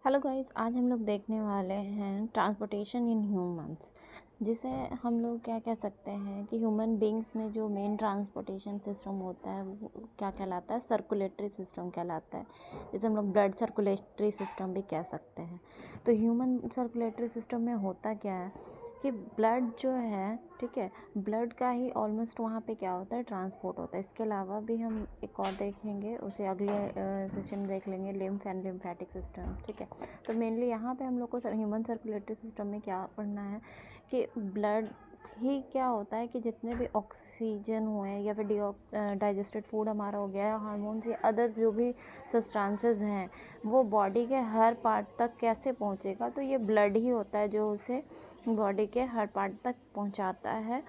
Hello guys, आज हम लोग देखने वाले हैं ट्रांसपोर्टेशन इन ह्यूमंस, जिसे हम लोग क्या कह सकते हैं कि ह्यूमन बींग्स में जो मेन ट्रांसपोर्टेशन सिस्टम होता है वो क्या कहलाता है, सर्कुलेटरी सिस्टम कहलाता है, जिसे हम लोग ब्लड सर्कुलेटरी सिस्टम भी कह सकते हैं। तो ह्यूमन सर्कुलेटरी सिस्टम में होता क्या है कि ब्लड जो है, ठीक है, ब्लड का ही ऑलमोस्ट वहाँ पे क्या होता है, ट्रांसपोर्ट होता है। इसके अलावा भी हम एक और देखेंगे, उसे अगले सेशन देख लेंगे, लिम्फ एंड लिम्फेटिक सिस्टम, ठीक है। तो मेनली यहाँ पे हम लोग को ह्यूमन सर्कुलेटरी सिस्टम में क्या पढ़ना है कि ब्लड ही क्या होता है कि जितने भी ऑक्सीजन हुए या फिर डाइजेस्टेड फूड हमारा हो गया, हार्मोन्स या अदर जो भी सब्सटेंसेस हैं वो बॉडी के हर पार्ट तक कैसे पहुँचेगा, तो ये ब्लड ही होता है जो उसे बॉडी के हर पार्ट तक पहुंचाता है।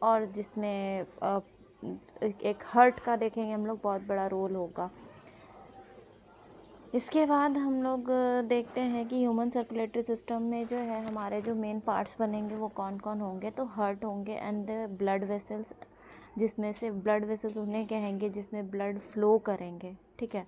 और जिसमें एक हार्ट का देखेंगे हम लोग, बहुत बड़ा रोल होगा। इसके बाद हम लोग देखते हैं कि ह्यूमन सर्कुलेटरी सिस्टम में जो है हमारे जो मेन पार्ट्स बनेंगे वो कौन कौन होंगे। तो हार्ट होंगे एंड ब्लड वेसल्स, जिसमें से ब्लड वेसल्स उन्हें कहेंगे जिसमें ब्लड फ्लो करेंगे, ठीक है।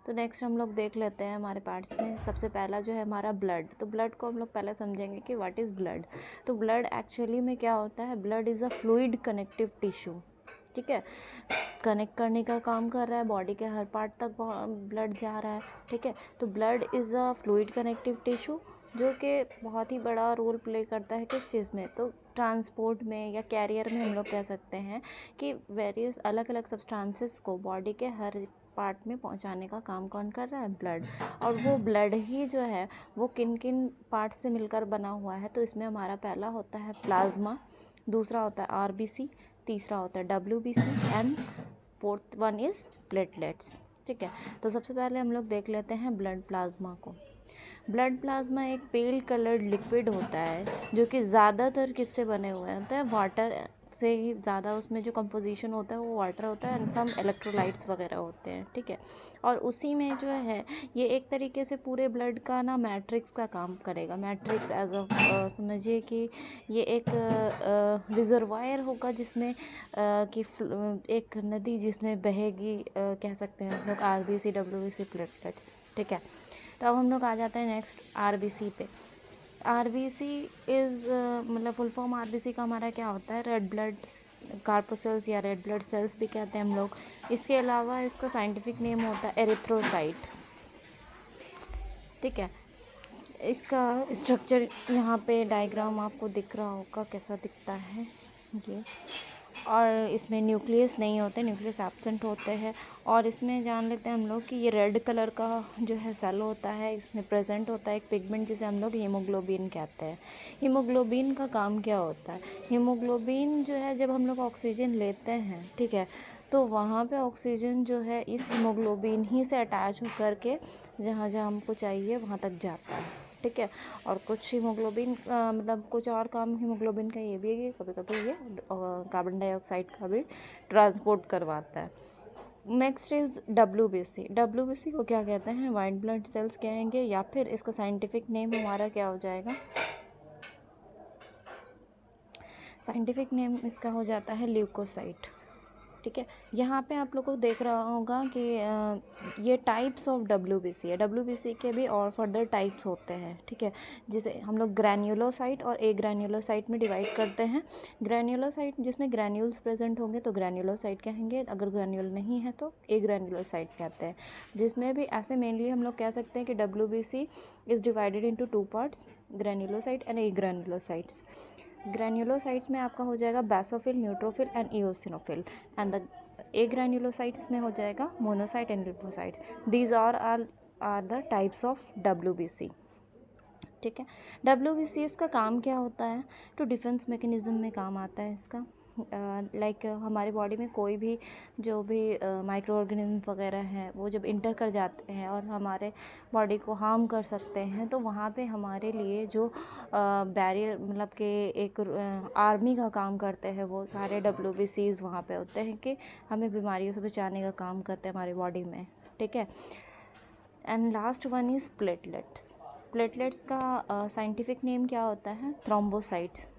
तो नेक्स्ट हम लोग देख लेते हैं हमारे पार्ट्स में। सबसे पहला जो है हमारा ब्लड। तो ब्लड को हम लोग पहले समझेंगे कि व्हाट इज़ ब्लड। तो ब्लड एक्चुअली में क्या होता है, blood is a fluid connective tissue, ठीक है। कनेक्ट करने का काम कर रहा है, बॉडी के हर पार्ट तक ब्लड जा रहा है, ठीक है। तो blood is a fluid connective tissue जो कि बहुत ही बड़ा रोल प्ले करता है किस चीज़ में, तो ट्रांसपोर्ट में या कैरियर में हम लोग कह सकते हैं कि वेरियस अलग अलग सब्सटेंसेस को बॉडी के हर पार्ट में पहुंचाने का काम कौन कर रहा है, ब्लड। और वो ब्लड ही जो है वो किन किन पार्ट से मिलकर बना हुआ है। तो इसमें हमारा पहला होता है प्लाज्मा, दूसरा होता है आरबीसी, तीसरा होता है WBC and fourth one is platelets, ठीक है। तो सबसे पहले हम लोग देख लेते हैं ब्लड प्लाज्मा को। ब्लड प्लाज्मा एक पेल कलर्ड लिक्विड होता है जो कि ज़्यादातर किससे बने हुए होते हैं, वाटर से ही ज़्यादा उसमें जो कंपोजिशन होता है वो वाटर होता है एंड सम इलेक्ट्रोलाइट्स वगैरह होते हैं, ठीक है। और उसी में जो है ये एक तरीके से पूरे ब्लड का ना मैट्रिक्स का काम करेगा। मैट्रिक्स एज अ समझिए कि ये एक रिजर्वायर होगा जिसमें कि एक नदी जिसमें बहेगी, कह सकते हैं हम लोग आरबीसी डब्ल्यूबीसी प्लेटलेट्स, ठीक है। तो अब हम लोग आ जाते हैं नेक्स्ट आरबीसी पे। आरबीसी इज़ मतलब फुल फॉर्म आरबीसी का हमारा क्या होता है, रेड ब्लड कार्पोसेल्स या रेड ब्लड सेल्स भी कहते हैं हम लोग। इसके अलावा इसका साइंटिफिक नेम होता है एरिथ्रोसाइट, ठीक है। इसका स्ट्रक्चर यहाँ पे डायग्राम आपको दिख रहा होगा कैसा दिखता है ये। और इसमें न्यूक्लियस नहीं होते, न्यूक्लियस एब्सेंट होते हैं। और इसमें जान लेते हैं हम लोग कि ये रेड कलर का जो है सेल होता है, इसमें प्रेजेंट होता है एक पिगमेंट जिसे हम लोग हीमोग्लोबिन कहते हैं। हीमोग्लोबिन का काम क्या होता है, हीमोग्लोबिन जो है जब हम लोग ऑक्सीजन लेते हैं, ठीक है, तो वहाँ पे ऑक्सीजन जो है इस हीमोग्लोबिन ही से अटैच होकर के जहाँ जहाँ हमको चाहिए वहाँ तक जाता है, ठीक है। और कुछ हीमोग्लोबिन मतलब कुछ और काम हीमोग्लोबिन का ये भी है कि कभी कभी ये कार्बन डाइऑक्साइड का भी ट्रांसपोर्ट करवाता है। Next is WBC. डब्ल्यूबीसी को क्या कहते हैं, वाइट ब्लड सेल्स कहेंगे, या फिर इसका साइंटिफिक नेम हमारा क्या हो जाएगा, साइंटिफिक नेम इसका हो जाता है ल्यूकोसाइट, ठीक है। यहाँ पे आप लोगों को देख रहा होगा कि ये टाइप्स ऑफ डब्ल्यूबीसी है। डब्ल्यूबीसी के भी और फर्दर टाइप्स होते हैं, ठीक है, जिसे हम लोग ग्रैन्युलोसाइट और ए ग्रैन्युलोसाइट में डिवाइड करते हैं। ग्रैन्युलोसाइट जिसमें ग्रैन्यूल्स प्रेजेंट होंगे तो ग्रैन्युलोसाइट कहेंगे, अगर ग्रैन्यूल नहीं है तो ए ग्रैन्युलोसाइट कहते हैं। जिसमें भी ऐसे मेनली हम लोग कह सकते हैं कि WBC is divided into two parts, granulocyte and agranulocytes. Granulocytes में आपका हो जाएगा basophil, neutrophil and eosinophil. And the agranulocytes में हो जाएगा monocyte and lymphocytes. These are the types of WBC, ठीक है। डब्ल्यूबीसी इसका काम क्या होता है, तो डिफेंस मैकेनिज्म में काम आता है इसका। लाइक हमारे बॉडी में कोई भी जो भी माइक्रो ऑर्गेनिज्म वगैरह हैं वो जब इंटर कर जाते हैं और हमारे बॉडी को हार्म कर सकते हैं, तो वहाँ पे हमारे लिए जो बैरियर मतलब कि एक आर्मी का काम करते हैं, वो सारे डब्ल्यूबीसीज वहाँ पे होते हैं कि हमें बीमारियों से बचाने का काम करते हैं हमारी बॉडी में, ठीक है। And last one is platelets. Platelets का साइंटिफिक नेम क्या होता है, thrombocytes.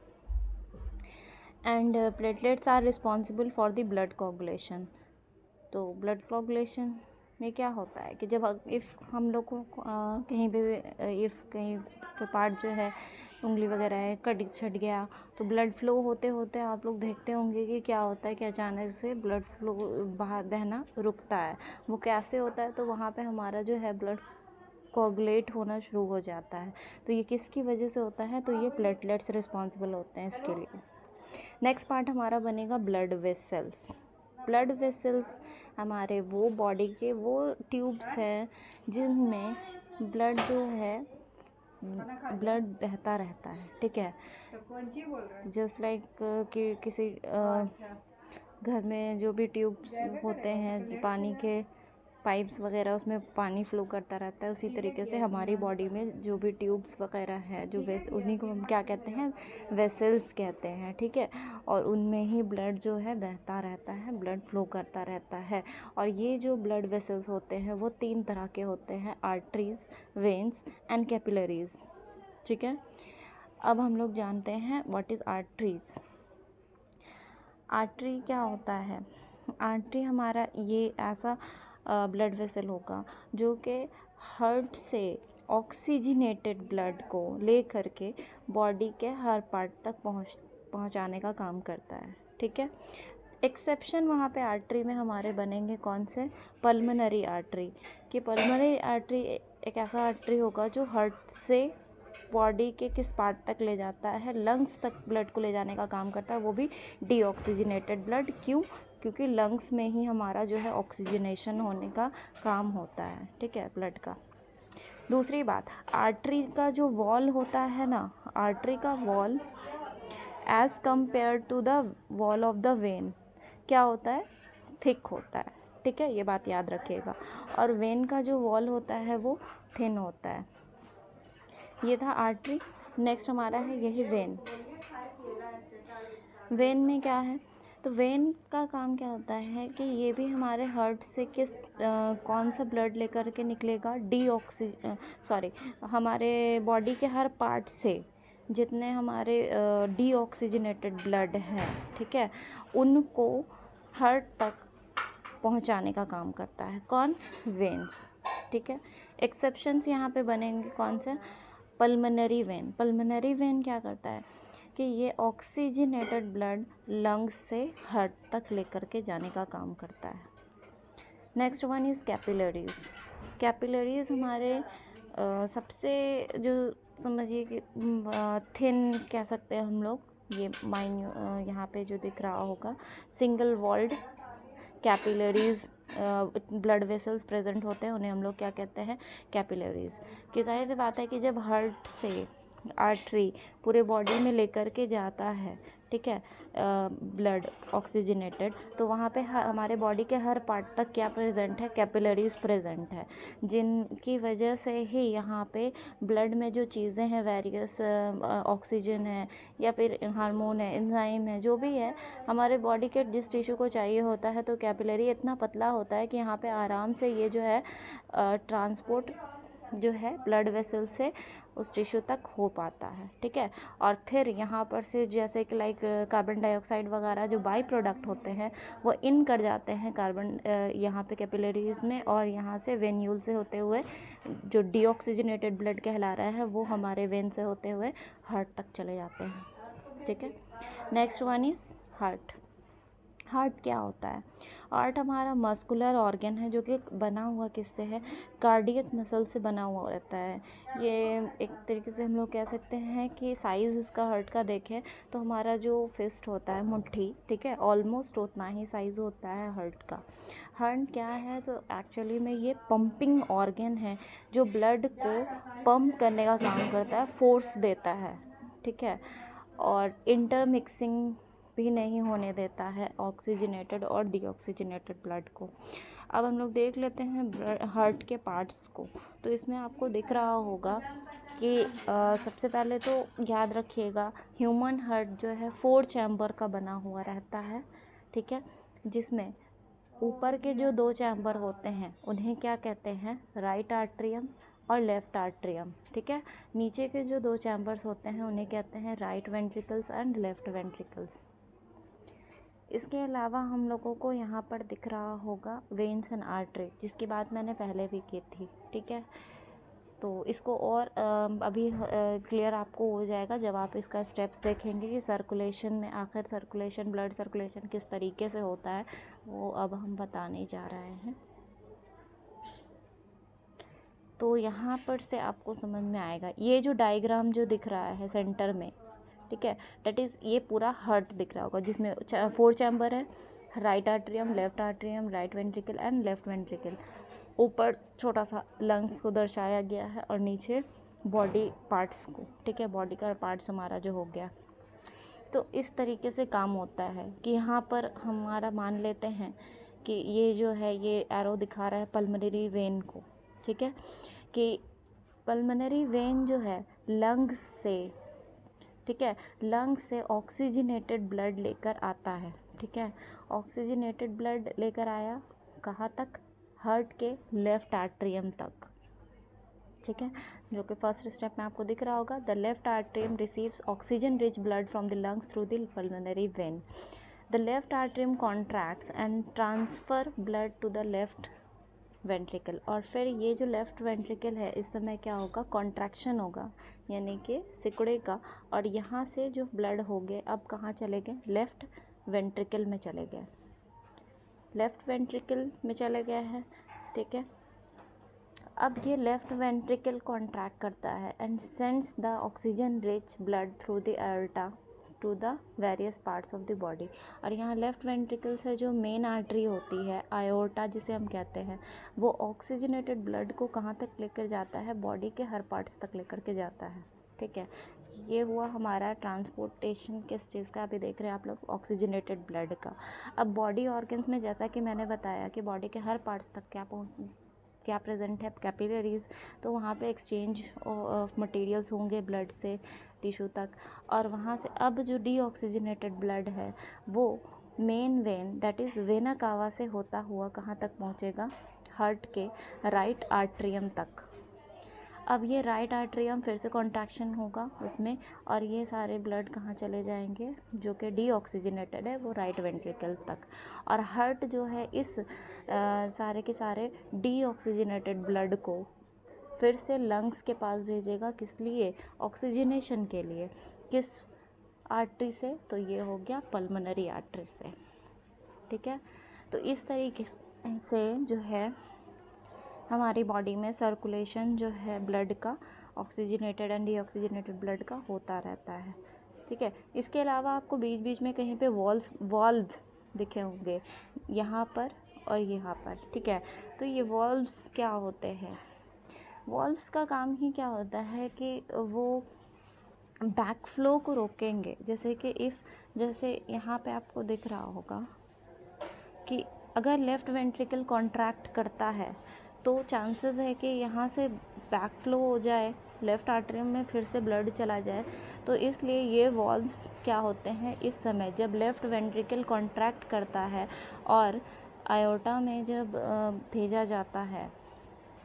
And platelets are responsible for the blood coagulation. तो ब्लड कोगुलेशन में क्या होता है कि जब इफ़ हम लोग को कहीं भी इफ़ कहीं पार्ट जो है उंगली वगैरह है कट छट गया तो ब्लड फ्लो होते होते आप लोग देखते होंगे कि क्या होता है कि अचानक से ब्लड फ्लो बाहर बहना रुकता है। वो कैसे होता है? तो वहाँ पे हमारा जो है ब्लड कोगुलेट होना शुरू हो जाता है। तो ये किसकी वजह से होता है? तो ये प्लेटलेट्स रिस्पॉन्सिबल होते हैं इसके लिए। नेक्स्ट पार्ट हमारा बनेगा ब्लड वेसल्स। ब्लड वेसल्स हमारे वो बॉडी के वो ट्यूब्स हैं जिनमें ब्लड जो है ब्लड बहता रहता है, ठीक है। जस्ट लाइक कि किसी घर में जो भी ट्यूब्स होते हैं पानी के पाइप्स वगैरह उसमें पानी फ्लो करता रहता है, उसी तरीके से हमारी बॉडी में जो भी ट्यूब्स वगैरह है जो उन्हीं को हम क्या कहते हैं? वेसल्स कहते हैं, ठीक है। और उनमें ही ब्लड जो है बहता रहता है, ब्लड फ्लो करता रहता है। और ये जो ब्लड वेसल्स होते हैं वो 3 तरह के होते हैं, आर्टरीज, वेन्स एंड कैपिलरीज, ठीक है। अब हम लोग जानते हैं व्हाट इज़ आर्टरीज। आर्टरी क्या होता है? आर्टरी हमारा ये ऐसा ब्लड वेसल होगा जो कि हार्ट से ऑक्सीजनेटेड ब्लड को ले करके बॉडी के हर पार्ट तक पहुंचाने का काम करता है, ठीक है। एक्सेप्शन वहाँ पे आर्टरी में हमारे बनेंगे कौन से? Pulmonary artery. कि पल्मोनरी आर्टरी एक ऐसा आर्टरी होगा जो हार्ट से बॉडी के किस पार्ट तक ले जाता है? लंग्स तक ब्लड को ले जाने का काम करता है, वो भी डीऑक्सीजनेटेड ब्लड। क्यों? क्योंकि लंग्स में ही हमारा जो है ऑक्सीजनेशन होने का काम होता है, ठीक है, ब्लड का। दूसरी बात, आर्टरी का जो वॉल होता है ना, आर्टरी का wall as compare to the wall of the vein क्या होता है? थिक होता है, ठीक है, ये बात याद रखिएगा। और वेन का जो वॉल होता है वो थिन होता है। ये था आर्टरी। नेक्स्ट हमारा है यही वेन। वेन में क्या है? तो वेन का काम क्या होता है कि ये भी हमारे हार्ट से कौन सा ब्लड लेकर के निकलेगा? हमारे बॉडी के हर पार्ट से जितने हमारे डीऑक्सीजनेटेड ब्लड है, ठीक है, उनको हार्ट तक पहुंचाने का काम करता है। कौन? वेन्स, ठीक है। एक्सेप्शंस यहाँ पे बनेंगे कौन से? Pulmonary vein. पल्मोनरी वेन क्या करता है कि ये ऑक्सीजनेटेड ब्लड लंग्स से हार्ट तक लेकर के जाने का काम करता है। Next one is capillaries. Capillaries हमारे सबसे जो समझिए कि थिन कह सकते हैं हम लोग, ये यहाँ पे जो दिख रहा होगा single walled capillaries blood vessels present होते हैं, उन्हें हम लोग क्या कहते हैं? कैपिलरीज। कि जाहिर सी बात है कि जब हार्ट से आर्टरी पूरे बॉडी में लेकर के जाता है, ठीक है, ब्लड ऑक्सीजनेटेड, तो वहाँ पे हमारे बॉडी के हर पार्ट तक क्या प्रेजेंट है? कैपिलरीज प्रेजेंट है, जिनकी वजह से ही यहाँ पे ब्लड में जो चीज़ें हैं वेरियस ऑक्सीजन है या फिर हार्मोन है, एंजाइम है, जो भी है हमारे बॉडी के जिस टिश्यू को चाहिए होता है, तो कैपिलरी इतना पतला होता है कि यहाँ पे आराम से ये जो है ट्रांसपोर्ट जो है ब्लड वेसल से उस टिश्यू तक हो पाता है, ठीक है। और फिर यहाँ पर से जैसे कि लाइक कार्बन डाइऑक्साइड वगैरह जो बाई प्रोडक्ट होते हैं वो इन कर जाते हैं यहाँ पे कैपिलरीज में, और यहाँ से वेन्यूल से होते हुए जो डीऑक्सीजनेटेड ब्लड कहला रहा है वो हमारे वेन से होते हुए हार्ट तक चले जाते हैं, ठीक है। Next one is heart. Heart क्या होता है? हार्ट हमारा मस्कुलर ऑर्गन है जो कि बना हुआ किससे है? कार्डियक मसल से बना हुआ रहता है। ये एक तरीके से हम लोग कह सकते हैं कि साइज़ इसका हार्ट का देखें तो हमारा जो फिस्ट होता है मुट्ठी, ठीक है, ऑलमोस्ट उतना ही साइज़ होता है हार्ट का। हार्ट क्या है? तो एक्चुअली में ये पंपिंग ऑर्गन है जो ब्लड को पंप करने का काम करता है, फोर्स देता है, ठीक है, और इंटरमिक्सिंग भी नहीं होने देता है ऑक्सीजनेटेड और डीऑक्सीजनेटेड ब्लड को। अब हम लोग देख लेते हैं हार्ट के पार्ट्स को। तो इसमें आपको दिख रहा होगा कि सबसे पहले तो याद रखिएगा ह्यूमन हार्ट जो है 4 चैम्बर का बना हुआ रहता है, ठीक है, जिसमें ऊपर के जो 2 चैम्बर होते हैं उन्हें क्या कहते हैं? राइट आर्ट्रियम और लेफ़्ट आर्ट्रियम, ठीक है। नीचे के जो 2 चैम्बर्स होते हैं उन्हें कहते हैं right ventricles and left ventricles. इसके अलावा हम लोगों को यहाँ पर दिख रहा होगा वेन्स एंड आर्टरी, जिसकी बात मैंने पहले भी की थी, ठीक है। तो इसको और अभी क्लियर आपको हो जाएगा जब आप इसका स्टेप्स देखेंगे कि सर्कुलेशन में आखिर सर्कुलेशन, ब्लड सर्कुलेशन किस तरीके से होता है, वो अब हम बताने जा रहे हैं। तो यहाँ पर से आपको समझ में आएगा, ये जो डायग्राम जो दिख रहा है सेंटर में, ठीक है, डेट इज़ ये पूरा हार्ट दिख रहा होगा, जिसमें 4 चैम्बर है, right atrium, left atrium, right ventricle and left ventricle. ऊपर छोटा सा लंग्स को दर्शाया गया है और नीचे बॉडी पार्ट्स को, ठीक है, बॉडी का पार्ट्स हमारा जो हो गया। तो इस तरीके से काम होता है कि यहाँ पर हमारा मान लेते हैं कि ये जो है ये एरो दिखा रहा है पल्मोनरी वेन को, ठीक है, कि पल्मोनरी वेन जो है लंग्स से, ठीक है, लंग्स से ऑक्सीजनेटेड ब्लड लेकर आता है, ठीक है, ऑक्सीजनेटेड ब्लड लेकर आया कहाँ तक, हार्ट के लेफ्ट आर्ट्रियम तक, ठीक है, जो कि फर्स्ट स्टेप में आपको दिख रहा होगा। The left atrium receives oxygen rich blood from the lungs through the pulmonary vein. The left atrium contracts and transfer blood to the left ventricle. और फिर ये जो लेफ्ट वेंट्रिकल है इस समय क्या होगा, कॉन्ट्रैक्शन होगा, यानी कि सिकुड़ेगा, और यहाँ से जो ब्लड हो गए अब कहाँ चले गए, लेफ्ट वेंट्रिकल में चले गए, लेफ्ट वेंट्रिकल में चले गए हैं, ठीक है। अब ये लेफ्ट वेंट्रिकल कॉन्ट्रैक्ट करता है and sends the oxygen rich blood through the aorta to the various parts of the body. और यहाँ लेफ्ट वेंट्रिकल से जो मेन आर्टरी होती है, आयोर्टा जिसे हम कहते हैं, वो ऑक्सीजनेटेड ब्लड को कहाँ तक लेकर जाता है, बॉडी के हर पार्ट्स तक लेकर के जाता है, ठीक है। ये हुआ हमारा ट्रांसपोर्टेशन किस चीज़ का, अभी देख रहे हैं आप लोग, ऑक्सीजनेटेड ब्लड का। अब बॉडी ऑर्गन्स में जैसा कि मैंने बताया कि बॉडी के हर पार्ट्स तक क्या प्रेजेंट है, कैपिलरीज, तो वहाँ पे एक्सचेंज ऑफ मटेरियल्स होंगे ब्लड से टिश्यू तक, और वहाँ से अब जो डीऑक्सीजनेटेड ब्लड है वो main vein that is vena cava से होता हुआ कहाँ तक पहुँचेगा, हार्ट के राइट आर्ट्रियम तक। अब ये राइट आर्ट्रियम फिर से कॉन्ट्रैक्शन होगा उसमें, और ये सारे ब्लड कहाँ चले जाएंगे जो कि डीऑक्सीजनेटेड है, वो राइट वेंट्रिकल तक। और हार्ट जो है इस सारे के सारे डीऑक्सीजनेटेड ब्लड को फिर से लंग्स के पास भेजेगा, किस लिए, ऑक्सीजनेशन के लिए। किस आर्टरी से, तो ये हो गया पल्मोनरी आर्टरी से, ठीक है। तो इस तरीके से जो है हमारी बॉडी में सर्कुलेशन जो है ब्लड का, ऑक्सीजनेटेड एंड डीऑक्सीजनेटेड ब्लड का होता रहता है, ठीक है। इसके अलावा आपको बीच बीच में कहीं पे वॉल्व्स दिखे होंगे, यहाँ पर और यहाँ पर, ठीक है। तो ये वॉल्व्स क्या होते हैं, वॉल्व्स का काम ही क्या होता है कि वो बैक फ्लो को रोकेंगे। जैसे कि जैसे यहाँ पे आपको दिख रहा होगा कि अगर लेफ़्ट वेंट्रिकल कॉन्ट्रैक्ट करता है तो चांसेस है कि यहाँ से बैक फ्लो हो जाए, लेफ़्ट आर्टरियम में फिर से ब्लड चला जाए। तो इसलिए ये वॉल्व्स क्या होते हैं, इस समय जब लेफ़्ट वेंट्रिकल कॉन्ट्रैक्ट करता है और आयोर्टा में जब भेजा जाता है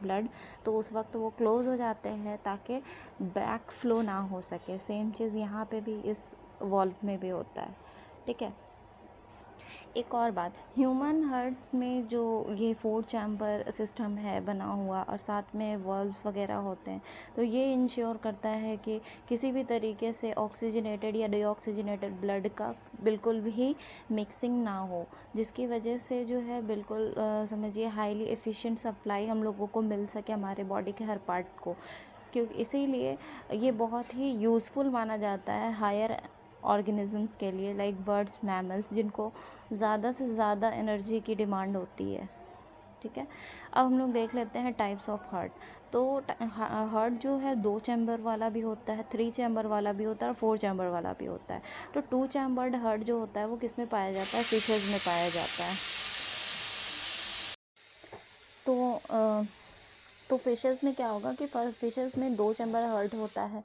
ब्लड, तो उस वक्त वो क्लोज़ हो जाते हैं ताकि बैक फ्लो ना हो सके। सेम चीज़ यहाँ पे भी इस वॉल्व में भी होता है, ठीक है। एक और बात, ह्यूमन हार्ट में जो ये 4 चैम्बर सिस्टम है बना हुआ और साथ में वॉल्व्स वगैरह होते हैं, तो ये इंश्योर करता है कि किसी भी तरीके से ऑक्सीजनेटेड या डीऑक्सीजनेटेड ब्लड का बिल्कुल भी मिक्सिंग ना हो, जिसकी वजह से जो है बिल्कुल समझिए हाईली एफिशिएंट सप्लाई हम लोगों को मिल सके हमारे बॉडी के हर पार्ट को। क्योंकि इसीलिए ये बहुत ही यूज़फुल माना जाता है हायर ऑर्गेनिजम्स के लिए, लाइक बर्ड्स, मैमल्स, जिनको ज़्यादा से ज़्यादा एनर्जी की डिमांड होती है, ठीक है। अब हम लोग देख लेते हैं टाइप्स ऑफ हार्ट। तो हार्ट जो है 2 चैम्बर वाला भी होता है, 3 चैम्बर वाला भी होता है और 4 चैम्बर वाला भी होता है। तो 2 चैम्बर्ड हार्ट जो होता है वो किस में पाया जाता है, फिशेस में पाया जाता है। तो फिशेस में क्या होगा कि फिशेस में 2 चैम्बर हार्ट होता है,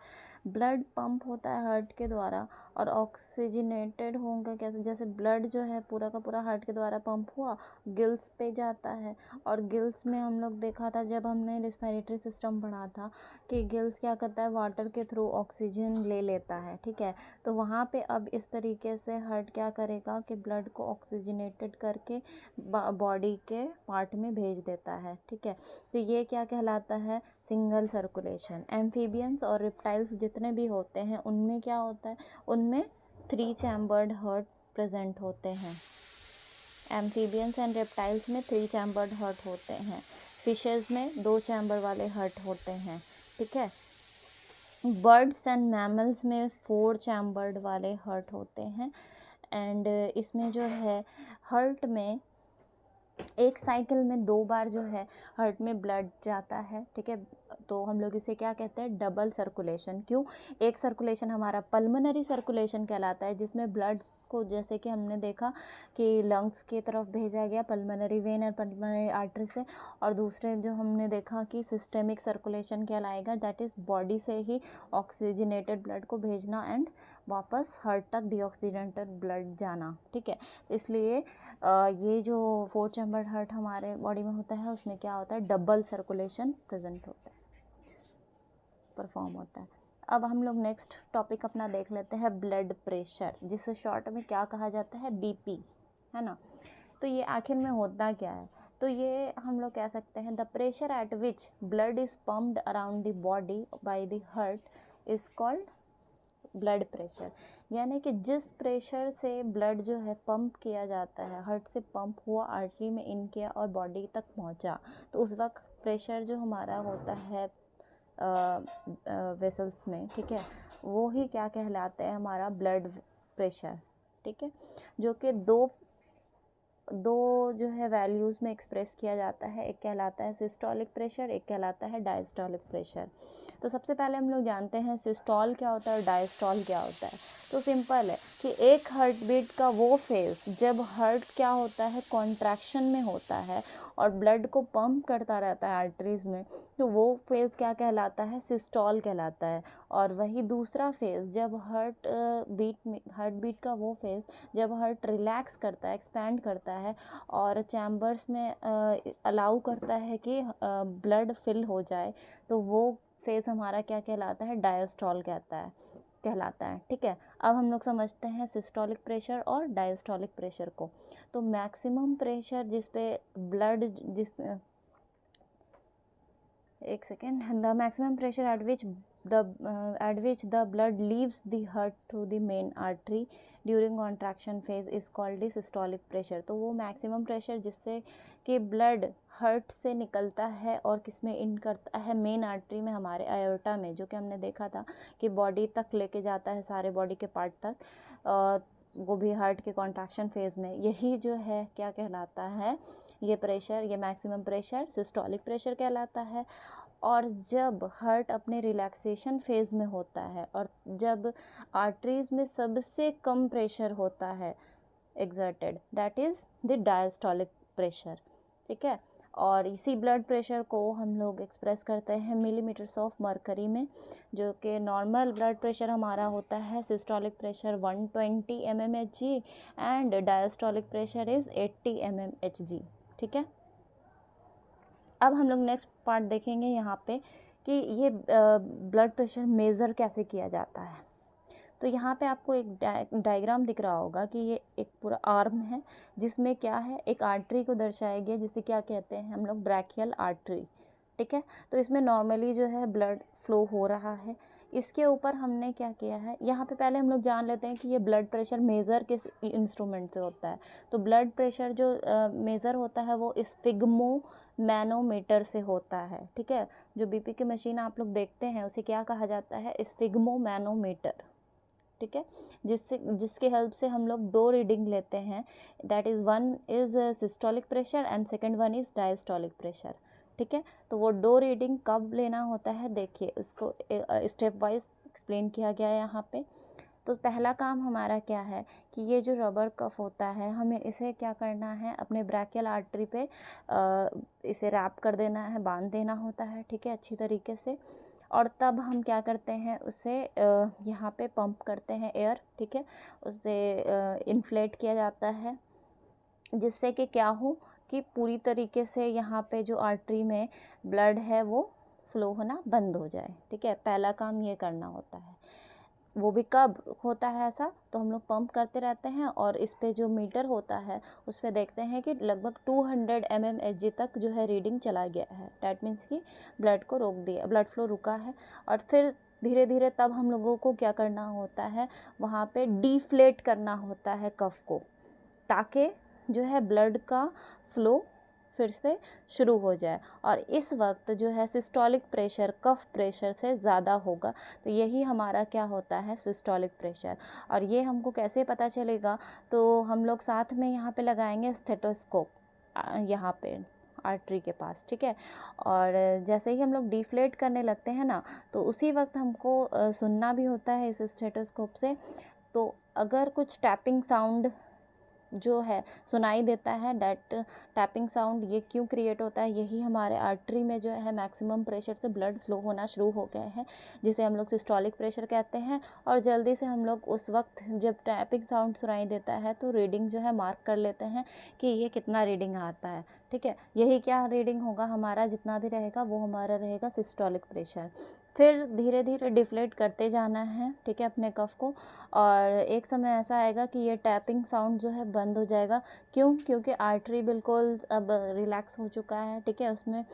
ब्लड पंप होता है हार्ट के द्वारा और ऑक्सीजनेटेड होंगे कैसे, जैसे ब्लड जो है पूरा का पूरा हार्ट के द्वारा पंप हुआ, गिल्स पे जाता है, और गिल्स में हम लोग देखा था जब हमने रिस्पिरेटरी सिस्टम पढ़ा था कि गिल्स क्या करता है, वाटर के थ्रू ऑक्सीजन ले लेता है, ठीक है। तो वहाँ पे अब इस तरीके से हार्ट क्या करेगा कि ब्लड को ऑक्सीजनेटेड करके बॉडी के पार्ट में भेज देता है, ठीक है। तो ये क्या कहलाता है, सिंगल सर्कुलेशन। एम्फीबियंस और रिप्टाइल्स जितने भी होते हैं उनमें क्या होता है, उनमें 3 चैम्बर्ड हार्ट प्रेजेंट होते हैं। एम्फीबियंस एंड रेप्टाइल्स में 3 चैम्बर्ड हार्ट होते हैं। फिशेस में 2 चैम्बर वाले हार्ट होते हैं, ठीक है। बर्ड्स एंड मैमल्स में 4 चैम्बर्ड वाले हार्ट होते हैं। एंड इसमें जो है हार्ट में एक साइकिल में 2 बार जो है हार्ट में ब्लड जाता है, ठीक है। तो हम लोग इसे क्या कहते हैं, डबल सर्कुलेशन। क्यों, एक सर्कुलेशन हमारा पल्मोनरी सर्कुलेशन कहलाता है, जिसमें ब्लड को जैसे कि हमने देखा कि लंग्स की तरफ भेजा गया पल्मोनरी वेन और पल्मोनरी आर्टरी से, और दूसरे जो हमने देखा कि सिस्टेमिक सर्कुलेशन कहलाएगा, दैट इज़ बॉडी से ही ऑक्सीजनेटेड ब्लड को भेजना एंड वापस हार्ट तक डीऑक्सीजनेटेड ब्लड जाना, ठीक है। इसलिए ये जो 4 चैम्बर हार्ट हमारे बॉडी में होता है उसमें क्या होता है, डबल सर्कुलेशन प्रेजेंट होता है, परफॉर्म होता है। अब हम लोग नेक्स्ट टॉपिक अपना देख लेते हैं, ब्लड प्रेशर, जिसे शॉर्ट में क्या कहा जाता है, बीपी, है ना। तो ये आखिर में होता क्या है, तो ये हम लोग कह सकते हैं, the pressure at which blood is pumped around the body by the heart is called blood pressure. यानी कि जिस प्रेशर से ब्लड जो है पंप किया जाता है, हार्ट से पंप हुआ, आर्टरी में इन किया और बॉडी तक पहुंचा, तो उस वक्त प्रेशर जो हमारा होता है वेसल्स में, ठीक है, वो ही क्या कहलाता है, हमारा ब्लड प्रेशर, ठीक है। जो कि दो जो है वैल्यूज़ में एक्सप्रेस किया जाता है, एक कहलाता है सिस्टोलिक प्रेशर, एक कहलाता है डायस्टोलिक प्रेशर। तो सबसे पहले हम लोग जानते हैं सिस्टोल क्या होता है और डायस्टोल क्या होता है। तो सिंपल है कि एक हार्ट बीट का वो फेज जब हार्ट क्या होता है, कॉन्ट्रैक्शन में होता है और ब्लड को पंप करता रहता है आर्टरीज में, तो वो फेज क्या कहलाता है, सिस्टोल कहलाता है। और वही दूसरा फेज जब हार्ट बीट का वो फेज जब हार्ट रिलैक्स करता है, एक्सपैंड करता है और चैम्बर्स में अलाउ करता है कि ब्लड फिल हो जाए, तो वो फेज हमारा क्या कहलाता है, डायस्टोल कहलाता है, ठीक है। अब हम लोग समझते हैं सिस्टोलिक प्रेशर और डायस्टोलिक प्रेशर को। तो मैक्सिमम प्रेशर जिस पे ब्लड एक second, the maximum pressure at which the blood leaves the heart through the main artery during contraction phase is called the systolic pressure. तो वो मैक्सिमम प्रेशर जिससे कि ब्लड हार्ट से निकलता है और किसमें इन करता है, मेन आर्टरी में, हमारे आयोर्टा में, जो कि हमने देखा था कि बॉडी तक लेके जाता है, सारे बॉडी के पार्ट तक, वो भी हार्ट के कॉन्ट्रैक्शन फेज में। यही जो है क्या कहलाता है, ये प्रेशर, ये मैक्सिमम प्रेशर सिस्टोलिक प्रेशर कहलाता है। और जब हार्ट अपने रिलैक्सेशन फेज में होता है और जब आर्टरीज में सबसे कम प्रेशर होता है exerted, that is the diastolic pressure, ठीक है। और इसी ब्लड प्रेशर को हम लोग एक्सप्रेस करते हैं मिलीमीटर्स ऑफ मरकरी में, जो कि नॉर्मल ब्लड प्रेशर हमारा होता है systolic pressure 120 mmHg and diastolic pressure is 80 mmHg, ठीक है। अब हम लोग नेक्स्ट पार्ट देखेंगे यहाँ पे कि ये ब्लड प्रेशर मेज़र कैसे किया जाता है। तो यहाँ पे आपको एक डायग्राम दिख रहा होगा कि ये एक पूरा आर्म है जिसमें क्या है, एक आर्टरी को दर्शाया गया जिसे क्या कहते हैं हम लोग, ब्रैकियल आर्टरी, ठीक है। तो इसमें नॉर्मली जो है ब्लड फ्लो हो रहा है। इसके ऊपर हमने क्या किया है, यहाँ पे पहले हम लोग जान लेते हैं कि ये ब्लड प्रेशर मेज़र किस इंस्ट्रूमेंट से होता है। तो ब्लड प्रेशर जो मेज़र होता है वो स्फिग्मो मैनोमीटर से होता है, ठीक है। जो बीपी की मशीन आप लोग देखते हैं उसे क्या कहा जाता है, स्फिग्मो मैनोमीटर, ठीक है। जिसके हेल्प से हम लोग 2 रीडिंग लेते हैं, that is one is systolic pressure and second one is diastolic pressure, ठीक है। तो वो 2 रीडिंग कब लेना होता है, देखिए उसको स्टेप वाइज एक्सप्लेन किया गया है यहाँ पे। तो पहला काम हमारा क्या है कि ये जो रबर कफ होता है, हमें इसे क्या करना है, अपने ब्रैकियल आर्टरी पे इसे रैप कर देना है, बांध देना होता है, ठीक है, अच्छी तरीके से। और तब हम क्या करते हैं, उसे यहाँ पे पंप करते हैं एयर, ठीक है, उसे इन्फ्लेट किया जाता है, जिससे कि क्या हो कि पूरी तरीके से यहाँ पे जो आर्टरी में ब्लड है वो फ्लो होना बंद हो जाए, ठीक है। पहला काम ये करना होता है। वो भी कब होता है ऐसा, तो हम लोग पंप करते रहते हैं और इस पे जो मीटर होता है उस पे देखते हैं कि लगभग 200 mmHg तक जो है रीडिंग चला गया है। डैट मीन्स कि ब्लड को रोक दिया, ब्लड फ्लो रुका है। और फिर धीरे धीरे तब हम लोगों को क्या करना होता है, वहाँ पे डिफ्लेट करना होता है कफ को, ताकि जो है ब्लड का फ्लो फिर से शुरू हो जाए। और इस वक्त जो है सिस्टोलिक प्रेशर कफ प्रेशर से ज़्यादा होगा, तो यही हमारा क्या होता है, सिस्टोलिक प्रेशर। और ये हमको कैसे पता चलेगा, तो हम लोग साथ में यहाँ पे लगाएंगे स्टेथोस्कोप यहाँ पे आर्टरी के पास, ठीक है। और जैसे ही हम लोग डिफ्लेट करने लगते हैं ना, तो उसी वक्त हमको सुनना भी होता है इस स्टेथोस्कोप से। तो अगर कुछ टैपिंग साउंड जो है सुनाई देता है, डैट टैपिंग साउंड ये क्यों क्रिएट होता है, यही हमारे आर्टरी में जो है मैक्सिमम प्रेशर से ब्लड फ्लो होना शुरू हो गए हैं, जिसे हम लोग सिस्टोलिक प्रेशर कहते हैं। और जल्दी से हम लोग उस वक्त जब टैपिंग साउंड सुनाई देता है तो रीडिंग जो है मार्क कर लेते हैं कि ये कितना रीडिंग आता है, ठीक है। यही क्या रीडिंग होगा हमारा, जितना भी रहेगा वो हमारा रहेगा सिस्टोलिक प्रेशर। फिर धीरे धीरे डिफ्लेट करते जाना है, ठीक है, अपने कफ को। और एक समय ऐसा आएगा कि ये टैपिंग साउंड जो है बंद हो जाएगा। क्यों? क्योंकि आर्टरी बिल्कुल अब रिलैक्स हो चुका है, ठीक है, उसमें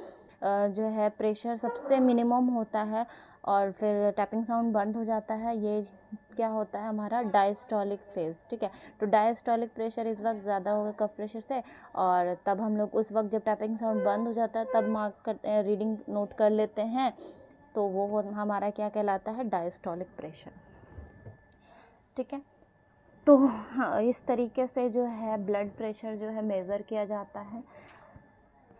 जो है प्रेशर सबसे मिनिमम होता है और फिर टैपिंग साउंड बंद हो जाता है। ये क्या होता है, हमारा डायस्टोलिक फेज़, ठीक है। तो डायस्टोलिक प्रेशर इस वक्त ज़्यादा होगा कफ प्रेशर से, और तब हम लोग उस वक्त जब टैपिंग साउंड बंद हो जाता है तब मार्क करते हैं, रीडिंग नोट कर लेते हैं, तो वो हमारा क्या कहलाता है, डायस्टोलिक प्रेशर, ठीक है। तो हाँ, इस तरीके से जो है ब्लड प्रेशर जो है मेज़र किया जाता है।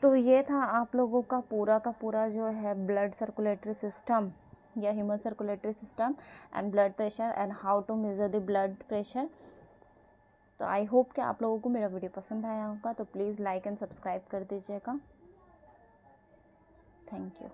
तो ये था आप लोगों का पूरा जो है ब्लड सर्कुलेटरी सिस्टम या human circulatory system and blood pressure and how to measure the blood pressure. तो आई होप कि आप लोगों को मेरा वीडियो पसंद आया होगा, तो प्लीज़ लाइक एंड सब्सक्राइब कर दीजिएगा। Thank you.